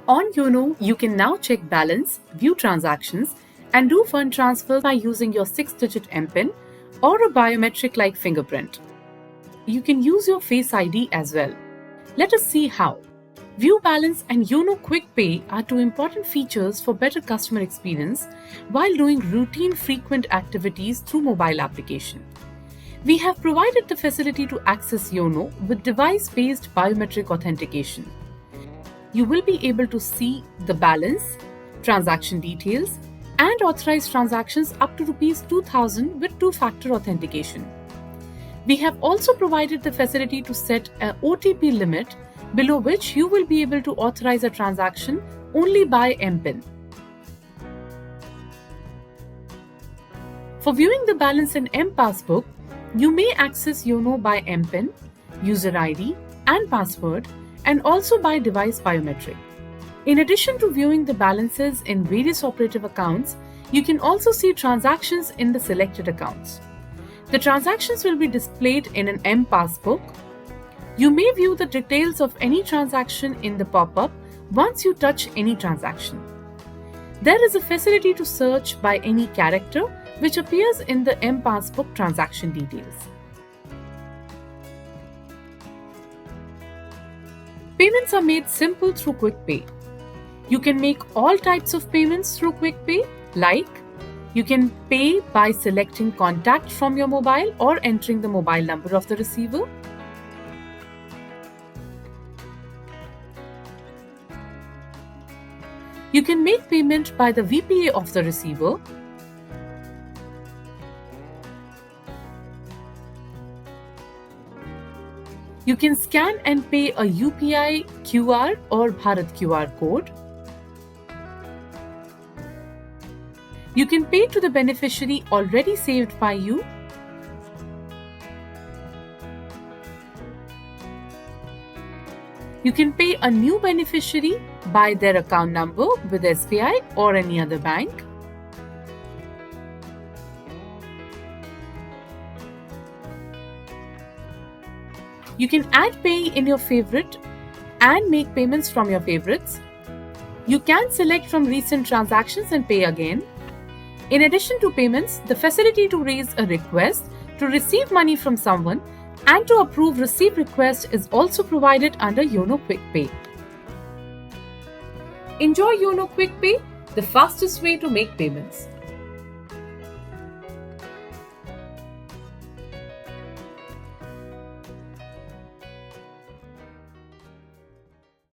On Youno, you can now check balance, view transactions, and do fund transfers by using your 6-digit MPIN or a biometric like fingerprint. You can use your Face ID as well. Let us see how. View balance and Youno Quick Pay are two important features for better customer experience while doing routine frequent activities through mobile application. We have provided the facility to access Youno with device-based biometric authentication. You will be able to see the balance, transaction details, and authorized transactions up to Rs 2,000 with two-factor authentication. We have also provided the facility to set an OTP limit below which you will be able to authorize a transaction only by MPIN. For viewing the balance in mPassbook, you may access Youno by MPIN, user ID, and password, and also by device biometric. In addition to viewing the balances in various operative accounts, you can also see transactions in the selected accounts. The transactions will be displayed in an mPassbook. You may view the details of any transaction in the pop-up once you touch any transaction. There is a facility to search by any character which appears in the mPassbook transaction details. Payments are made simple through Quick Pay. You can make all types of payments through Quick Pay, like you can pay by selecting contact from your mobile or entering the mobile number of the receiver. You can make payment by the VPA of the receiver. You can scan and pay a UPI QR or Bharat QR code. You can pay to the beneficiary already saved by you. You can pay a new beneficiary by their account number with SBI or any other bank. You can add pay in your favorite and make payments from your favorites. You can select from recent transactions and pay again. In addition to payments, the facility to raise a request to receive money from someone and to approve receive request is also provided under Youno Quick Pay. Enjoy Youno Quick Pay, the fastest way to make payments.